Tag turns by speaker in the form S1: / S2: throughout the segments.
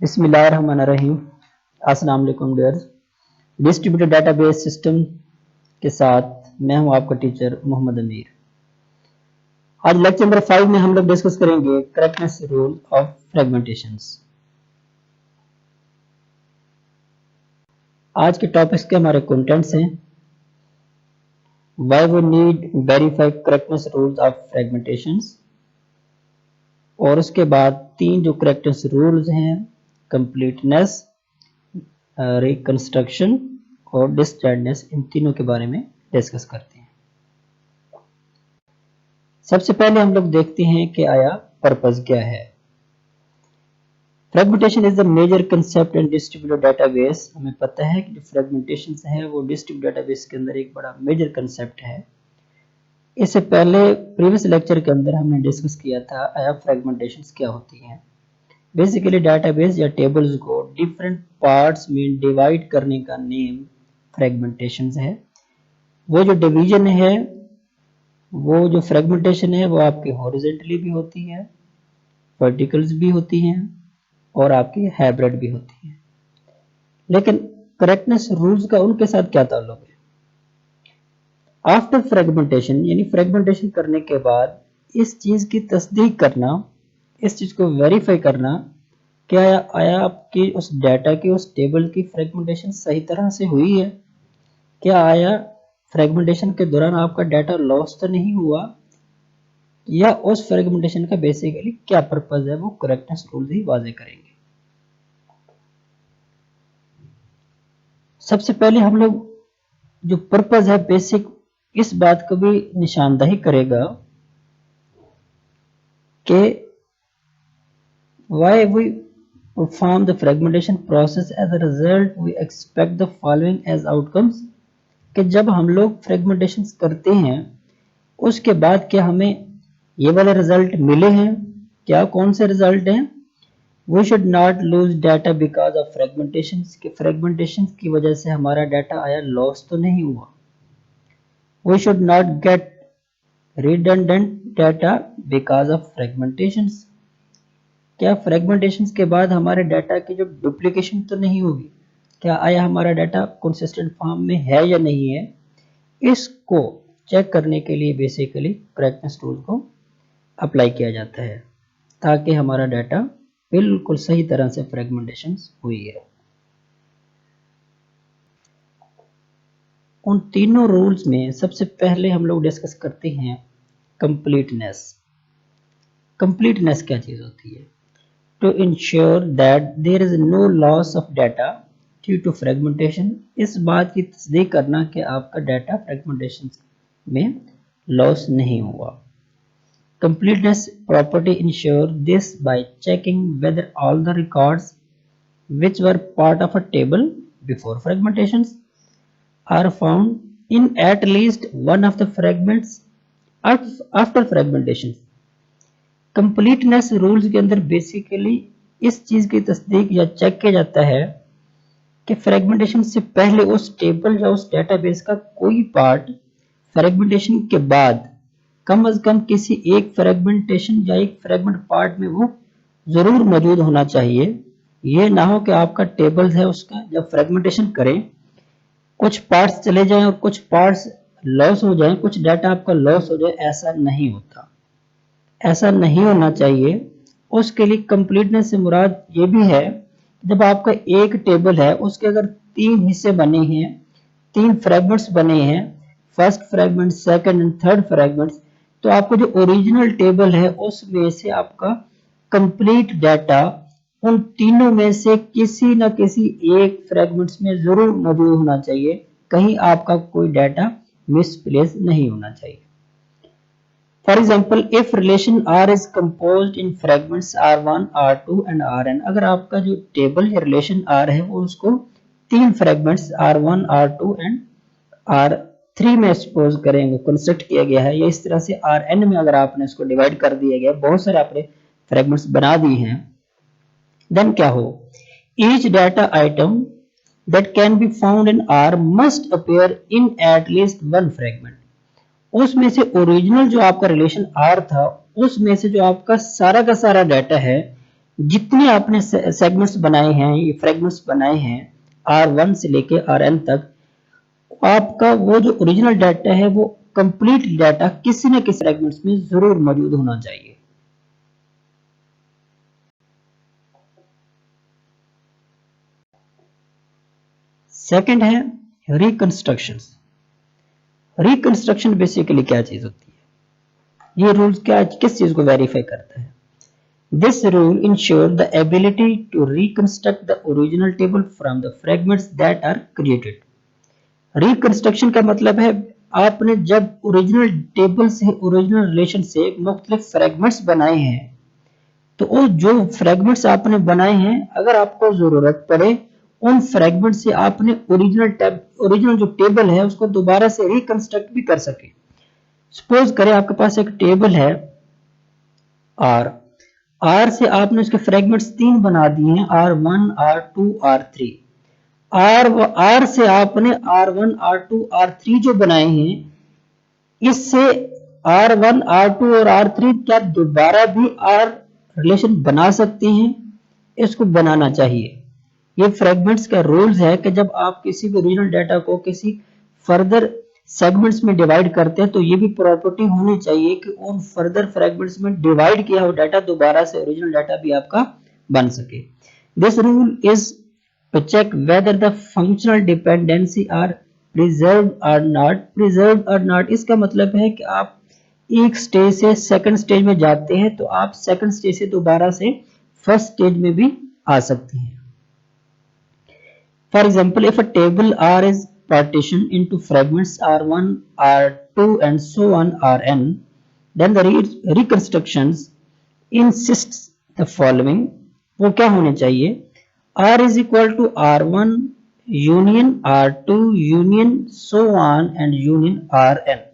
S1: बिस्मिल्लाहिर्रहमानिर्रहीम। अस्सलाम वालेकुम डियर्स। डिस्ट्रीब्यूटेड डेटाबेस सिस्टम के साथ मैं हूं आपका टीचर मोहम्मद अमीर। आज लेक्चर नंबर 5 में हम लोग डिस्कस करेंगे करेक्टनेस रूल ऑफ फ्रेगमेंटेशंस। आज के टॉपिक्स के हमारे कंटेंट्स हैं why we need verify correctness rules of fragmentations, और उसके बाद 3 जो करेक्टनेस रूल्स हैं कंप्लीटनेस, रिकंस्ट्रक्शन और डिस्जॉइंटेडनेस, इन तीनों के बारे में डिस्कस करते हैं। सबसे पहले हम लोग देखते हैं कि आया पर्पस क्या है। Fragmentation is the major concept in distributed database. हमें पता है कि जो फ्रेगमेंटेशन है वो डिस्ट्रीब्यूटेड डेटाबेस के अंदर एक बड़ा मेजर कंसेप्ट है। इससे पहले प्रीवियस लेक्चर के अंदर हमने डिस्कस किया था आया फ्रेगमेंटेशंस क्या होती हैं। बेसिकली डेटाबेस या टेबल्स को डिफरेंट पार्ट्स में डिवाइड करने का नेम फ्रेगमेंटेशंस है। वो जो डिवीजन है, वो जो फ्रेगमेंटेशन है, वो आपकी हॉरिजॉन्टली भी होती है, वर्टिकल्स भी होती हैं और आपकी हाइब्रिड भी होती है। लेकिन करेक्टनेस रूल्स का उनके साथ क्या ताल्लुक है? आफ्टर फ्रेगमेंटेशन यानी फ्रेगमेंटेशन करने के बाद इस चीज की तस्दीक करना, इस चीज को वेरीफाई करना क्या आया आपकी उस डाटा की, उस टेबल की फ्रेगमेंटेशन सही तरह से हुई है, क्या आया फ्रेगमेंटेशन के दौरान आपका डाटा लॉस तो नहीं हुआ, या उस फ्रेगमेंटेशन का बेसिकली क्या पर्पस है, वो करेक्टनेस रूल ही वाजे करेंगे। सबसे पहले हम लोग जो पर्पस है बेसिक, इस बात को भी निशानदही करेगा कि why we perform the fragmentation process, as a result we expect the following as outcomes। कि जब हम लोग फ्रेगमेंटेशन करते हैं उसके बाद क्या हमें ये वाले रिजल्ट मिले हैं? क्या कौन से रिजल्ट हैं? We should not lose data because of fragmentations, कि फ्रेगमेंटेशन की वजह से हमारा डाटा आया लॉस तो नहीं हुआ। We should not get redundant data because of fragmentations, क्या फ्रेगमेंटेशन के बाद हमारे डाटा की जो डुप्लीकेशन तो नहीं होगी, क्या आया हमारा डाटा कंसिस्टेंट फॉर्म में है या नहीं है, इसको चेक करने के लिए बेसिकली करेक्टनेस रूल को अप्लाई किया जाता है ताकि हमारा डाटा बिल्कुल सही तरह से फ्रेगमेंटेशन हुई है। उन तीनों रूल्स में सबसे पहले हम लोग डिस्कस करते हैं कंप्लीटनेस। कंप्लीटनेस क्या चीज होती है? To ensure that there is no loss of data due to fragmentation, इस बात की तस्दीक करना कि आपका डाटा फ्रेगमेंटेशन में लॉस नहीं हुआ। Completeness property ensure this by checking whether all the records which were part of a table before fragmentations are found in at least one of the fragments after fragmentation। Completeness rules के अंदर basically इस चीज की तस्दीक या check किया जाता है कि फ्रेगमेंटेशन से पहले उस टेबल या उस डेटाबेस का कोई पार्ट फ्रेगमेंटेशन के बाद कम से कम किसी एक फ्रेगमेंटेशन या एक फ्रेगमेंट पार्ट में वो जरूर मौजूद होना चाहिए। ये ना हो कि आपका टेबल है उसका जब फ्रेगमेंटेशन करें कुछ पार्ट्स चले जाएं और कुछ पार्ट्स लॉस हो जाएं, कुछ डाटा आपका लॉस हो जाए। ऐसा नहीं होता, ऐसा नहीं होना चाहिए। उसके लिए कंप्लीटनेस से मुराद ये भी है जब आपका एक टेबल है उसके अगर 3 हिस्से बने हैं, 3 फ्रेगमेंट्स बने हैं, first fragment, second and third fragments, तो आपको जो ओरिजिनल टेबल है उसमें से आपका कंप्लीट डाटा उन तीनों में से किसी न किसी एक फ्रेगमेंट्स में जरूर मौजूद होना चाहिए। कहीं आपका कोई डाटा मिसप्लेस नहीं होना चाहिए। For example, if relation R is composed in fragments R1, R2 and Rn, अगर आपका जो टेबल या रिलेशन R है वो उसको 3 fragments R1, R2 and R3 में सपोज करेंगे, कंस्ट्रक्ट किया गया है, या इस तरह से Rn में अगर आपने इसको डिवाइड कर दिया गया, बहुत सारे आपने फ्रेगमेंट्स बना दिए हैं, देन क्या हो, each data item that can be found in R must appear in at least one fragment। उसमें से ओरिजिनल जो आपका रिलेशन आर था उसमें से जो आपका सारा का सारा डाटा है जितने आपने सेगमेंट्स बनाए हैं, ये फ्रेगमेंट्स बनाए हैं R1 से लेके Rn तक, आपका वो जो ओरिजिनल डाटा है वो कंप्लीट डाटा किसी न किसी फ्रेगमेंट्स में जरूर मौजूद होना चाहिए। सेकंड है रिकंस्ट्रक्शंस। रिकंस्ट्रक्शन बेसिकली क्या चीज होती है, ये रूल्स क्या किस चीज को वेरीफाई करता है? This rule ensure the ability to reconstruct the original table from the fragments that are created. Reconstruction का मतलब है आपने जब ओरिजिनल टेबल से, ओरिजिनल रिलेशन से मुख्तलिफ फ्रेगमेंट्स बनाए हैं, तो वो जो फ्रेगमेंट्स आपने बनाए हैं, अगर आपको जरूरत पड़े उन फ्रेगमेंट से आपने ओरिजिनल जो टेबल है उसको दोबारा से रिकंस्ट्रक्ट भी कर सके। सपोज करें आपके पास एक टेबल है आर से आपने उसके फ्रेगमेंट्स 3 बना दिए हैं, R1, R2, R3। आर से आपने R1, R2, R3 जो बनाए हैं, इससे R1, R2 और R3 क्या दोबारा भी R रिलेशन बना सकते हैं? इसको बनाना चाहिए। ये फ्रेगमेंट्स का रूल्स है कि जब आप किसी भी ओरिजिनल डाटा को किसी फर्दर सेगमेंट्स में डिवाइड करते हैं, तो ये भी प्रॉपर्टी होनी चाहिए कि उन फर्दर फ्रेगमेंट्स में डिवाइड किया हुआ डाटा दोबारा से ओरिजिनल डाटा भी आपका बन सके। This rule is to check whether the functional dependency are preserved और नॉट। प्रिजर्व्ड और नॉट इसका मतलब है कि आप एक स्टेज से सेकंड स्टेज में जाते हैं, तो आप सेकंड स्टेज से दोबारा से फर्स्ट स्टेज में भी आ सकते हैं। For example, if a table R is partitioned into fragments R1, R2 and so on Rn, then the reconstructions insists the following. वो क्या होने चाहिए? R is equal to R1 union R2 union so on and union Rn।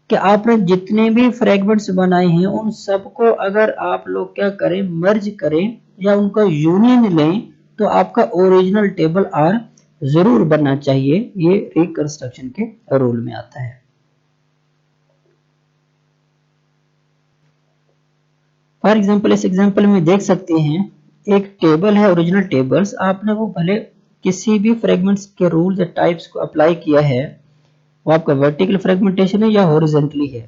S1: कि आपने जितने भी fragments बनाए हैं उन सबको अगर आप लोग क्या करें, मर्ज करें या उनका यूनियन लें, तो आपका ओरिजिनल टेबल आर जरूर बनना चाहिए। ये रिकंस्ट्रक्शन के रूल में आता है। फॉर एग्जांपल, इस एग्जांपल में देख सकते हैं एक टेबल है, ओरिजिनल टेबल्स, आपने वो भले किसी भी फ्रेगमेंट्स के रूल्स या टाइप्स को अप्लाई किया है, वो आपका वर्टिकल फ्रेगमेंटेशन है या हॉरिजॉन्टली है।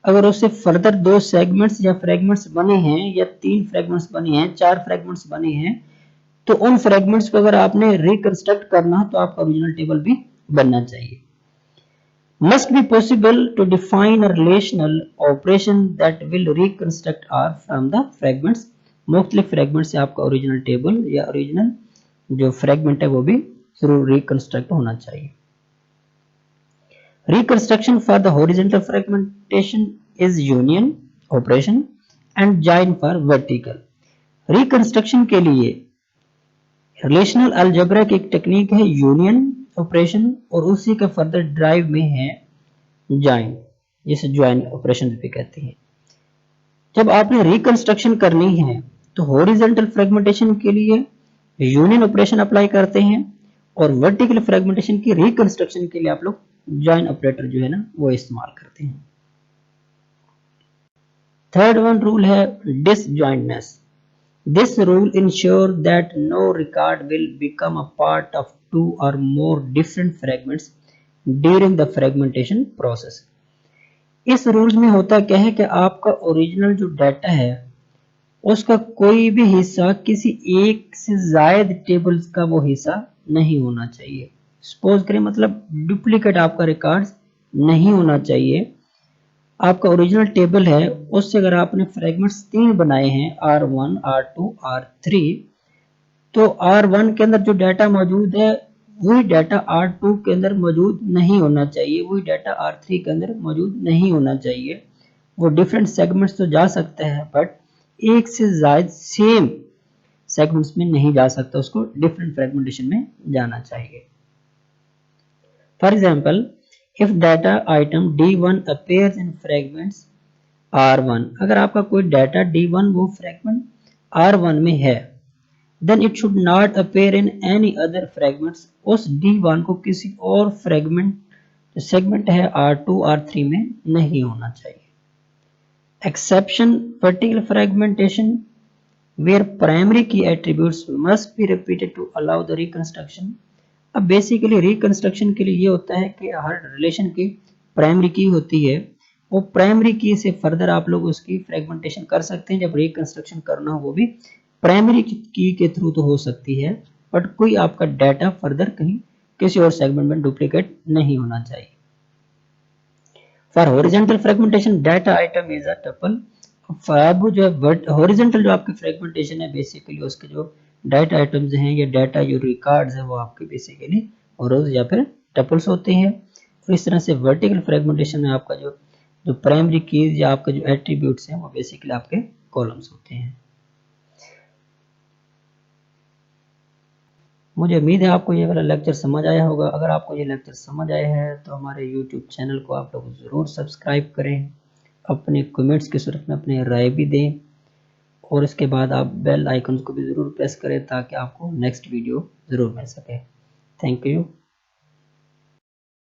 S1: अगर उससे फर्दर 2 सेगमेंट्स या फ्रेगमेंट्स बने हैं या 3 फ्रेगमेंट्स बने हैं, 4 फ्रेगमेंट्स बने हैं, तो उन फ्रेगमेंट्स को अगर आपने रिकंस्ट्रक्ट करना तो आपका ओरिजिनल टेबल भी बनना चाहिए। Must be possible to define a relational operation that will reconstruct R from the fragments. मुख्तलिफ फ्रेगमेंट से आपका ओरिजिनल टेबल या ओरिजिनल जो फ्रेगमेंट है वो भी जरूर रिकंस्ट्रक्ट होना चाहिए। Reconstruction for the horizontal fragmentation is union operation and join for vertical। Reconstruction के लिए रिलेशनल अलजेब्रा की एक टेक्निक है यूनियन ऑपरेशन, और उसी का फर्दर ड्राइव में है जॉइन, जिसे जॉइन ऑपरेशन भी कहते हैं। जब आपने रिकंस्ट्रक्शन करनी है तो हॉरिजॉन्टल फ्रेगमेंटेशन के लिए यूनियन ऑपरेशन अप्लाई करते हैं, और वर्टिकल फ्रेगमेंटेशन की रिकंस्ट्रक्शन के लिए आप लोग जॉइन ऑपरेटर जो है ना वो इस्तेमाल करते हैं। थर्ड वन रूल है disjointness. This rule ensure that no record will become a part of 2 or more different fragments during the fragmentation process। इस रूल्स में होता क्या है कि आपका ओरिजिनल जो डाटा है उसका कोई भी हिस्सा किसी एक से ज्यादा टेबल्स का वो हिस्सा नहीं होना चाहिए। सपोज करें, मतलब डुप्लीकेट आपका रिकॉर्ड नहीं होना चाहिए। आपका ओरिजिनल टेबल है, उससे अगर आपने फ्रेगमेंट्स 3 बनाए हैं R1, R2, R3, तो R1 के अंदर जो डाटा मौजूद है वही डाटा R2 के अंदर मौजूद नहीं होना चाहिए, वही डाटा R3 के अंदर मौजूद नहीं होना चाहिए। वो डिफरेंट सेगमेंट्स तो जा सकता है, बट एक से ज्यादा सेम सेगमेंट्स में नहीं जा सकता, उसको डिफरेंट फ्रेगमेंटेशन में जाना चाहिए। For example, if data item D1 appears in fragments R1, अगर आपका कोई डाटा D1 वो फ्रेगमेंट R1 में है, then it should not appear in any other fragments। उस D1 को किसी और फ्रेगमेंट जो सेगमेंट है R2, R3 में नहीं होना चाहिए। Exception vertical fragmentation where primary key attributes must be repeated to allow the reconstruction। अब बेसिकली रिकंस्ट्रक्शन के लिए ये होता है कि हर रिलेशन की प्राइमरी की होती है, वो प्राइमरी की से फर्दर आप लोग उसकी फ्रेगमेंटेशन कर सकते हैं। जब रिकंस्ट्रक्शन करना हो वो भी प्राइमरी की के थ्रू तो हो सकती है, बट कोई आपका डाटा फर्दर कहीं किसी और सेगमेंट में डुप्लीकेट नहीं होना चाहिए। For horizontal fragmentation data item is a tuple. अब जो हॉरिजॉन्टल जो आपकी फ्रेगमेंटेशन है बेसिकली उसके जो डाटा आइटम्स हैं या डाटा जो रिकॉर्ड्स हैं वो आपके बेसिकली रोज या फिर टपल्स होते हैं। और इस तरह से वर्टिकल फ्रेगमेंटेशन में आपका जो प्राइमरी कीज या आपके जो एट्रीब्यूट्स हैं वो बेसिकली आपके कॉलम्स होते हैं। मुझे उम्मीद है आपको ये वाला लेक्चर समझ आया होगा। अगर आपको ये लेक्चर समझ आया है तो हमारे यूट्यूब चैनल को आप लोग ज़रूर सब्सक्राइब करें, अपने कमेंट्स के सूरत में अपने राय भी दें, और इसके बाद आप बेल आइकन को भी ज़रूर प्रेस करें ताकि आपको नेक्स्ट वीडियो ज़रूर मिल सके। Thank you.